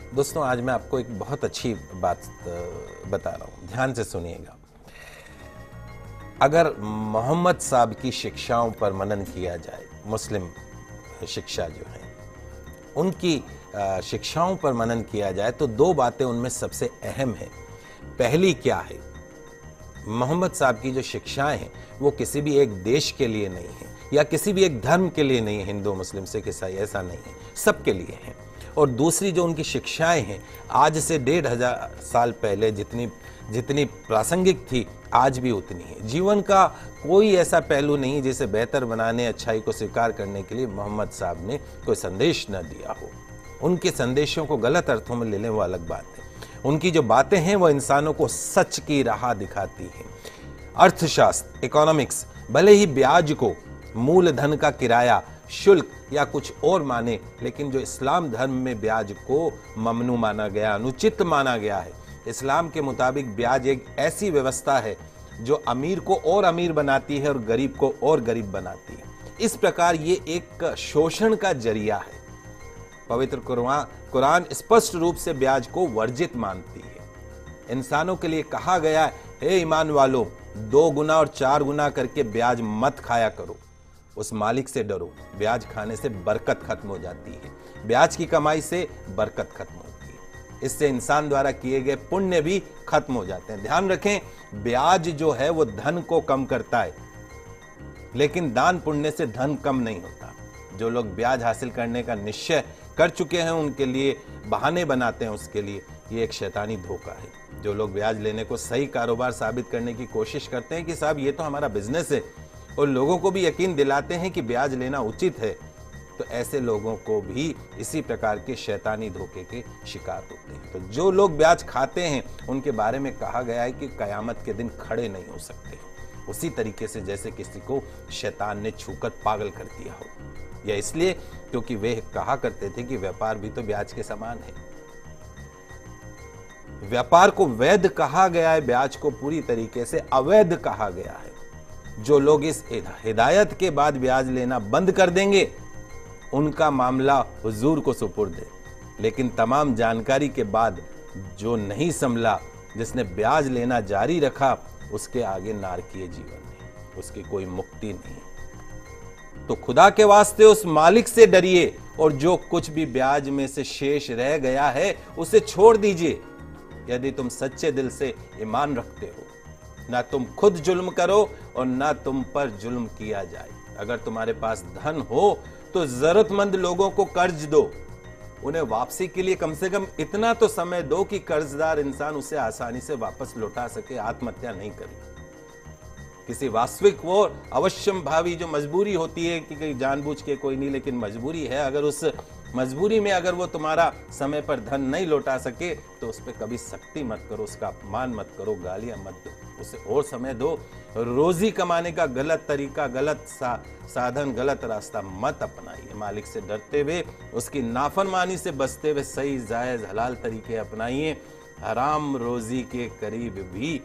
दोस्तों, आज मैं आपको एक बहुत अच्छी बात बता रहा हूँ, ध्यान से सुनिएगा। अगर मोहम्मद साहब की शिक्षाओं पर मनन किया जाए, मुस्लिम शिक्षा जो है उनकी शिक्षाओं पर मनन किया जाए तो दो बातें उनमें सबसे अहम है। पहली क्या है, मोहम्मद साहब की जो शिक्षाएं हैं वो किसी भी एक देश के लिए नहीं है या किसी भी एक धर्म के लिए नहीं है, हिंदू मुस्लिम सिख ईसाई, ऐसा नहीं है, सबके लिए है। और दूसरी जो उनकी शिक्षाएं हैं, आज से 1500 साल पहले जितनी प्रासंगिक थी आज भी उतनी है। जीवन का कोई ऐसा पहलू नहीं जिसे बेहतर बनाने, अच्छाई को स्वीकार करने के लिए मोहम्मद साहब ने कोई संदेश न दिया हो। उनके संदेशों को गलत अर्थों में ले लें वो अलग बात है। उनकी जो बातें हैं वो इंसानों को सच की राह दिखाती हैं। अर्थशास्त्र, इकोनॉमिक्स भले ही ब्याज को मूलधन का किराया, शुल्क या कुछ और माने, लेकिन जो इस्लाम धर्म में ब्याज को ममनू माना गया, अनुचित माना गया है। इस्लाम के मुताबिक ब्याज एक ऐसी व्यवस्था है जो अमीर को और अमीर बनाती है और गरीब को और गरीब बनाती है। इस प्रकार ये एक शोषण का जरिया है। पवित्र कुरान स्पष्ट रूप से ब्याज को वर्जित मानती है। इंसानों के लिए कहा गया है, हे ईमान वालों, 2 गुना और 4 गुना करके ब्याज मत खाया करो, उस मालिक से डरो। ब्याज खाने से बरकत खत्म हो जाती है, ब्याज की कमाई से बरकत खत्म होती है, इससे इंसान द्वारा किए गए पुण्य भी खत्म हो जाते हैं। ध्यान रखें, ब्याज जो है वो धन को कम करता है, लेकिन दान पुण्य से धन कम नहीं होता। जो लोग ब्याज हासिल करने का निश्चय कर चुके हैं उनके लिए बहाने बनाते हैं, उसके लिए ये एक शैतानी धोखा है। जो लोग ब्याज लेने को सही कारोबार साबित करने की कोशिश करते हैं कि साहब ये तो हमारा बिजनेस है, और लोगों को भी यकीन दिलाते हैं कि ब्याज लेना उचित है, तो ऐसे लोगों को भी इसी प्रकार के शैतानी धोखे के शिकार होते हैं। तो जो लोग ब्याज खाते हैं उनके बारे में कहा गया है कि कयामत के दिन खड़े नहीं हो सकते, उसी तरीके से जैसे किसी को शैतान ने छूकर पागल कर दिया हो। यह इसलिए क्योंकि वे कहा करते थे कि व्यापार भी तो ब्याज के समान है। व्यापार को वैध कहा गया है, ब्याज को पूरी तरीके से अवैध कहा गया है। जो लोग इस हिदायत के बाद ब्याज लेना बंद कर देंगे उनका मामला हुजूर को सुपुर्द है, लेकिन तमाम जानकारी के बाद जो नहीं संभला, जिसने ब्याज लेना जारी रखा, उसके आगे नारकीय जीवन है, उसकी कोई मुक्ति नहीं। तो खुदा के वास्ते उस मालिक से डरिए और जो कुछ भी ब्याज में से शेष रह गया है उसे छोड़ दीजिए। यदि तुम सच्चे दिल से ईमान रखते हो, ना तुम खुद जुल्म करो और ना तुम पर जुल्म किया जाए। अगर तुम्हारे पास धन हो तो जरूरतमंद लोगों को कर्ज दो, उन्हें वापसी के लिए कम से कम इतना तो समय दो कि कर्जदार इंसान उसे आसानी से वापस लौटा सके, आत्महत्या नहीं करे। किसी वास्तविक वो अवश्यम भावी जो मजबूरी होती है कि जानबूझ के कोई नहीं, लेकिन मजबूरी है, अगर उस मजबूरी में अगर वो तुम्हारा समय पर धन नहीं लौटा सके तो उस पर कभी सख्ती मत करो, उसका अपमान मत करो, गालियां मत दो, उसे और समय दो। रोजी कमाने का गलत तरीका, गलत साधन, गलत रास्ता मत अपनाइए। मालिक से डरते हुए, उसकी नाफरमानी से बचते हुए सही जायज हलाल तरीके अपनाइए। हराम रोजी के करीब भी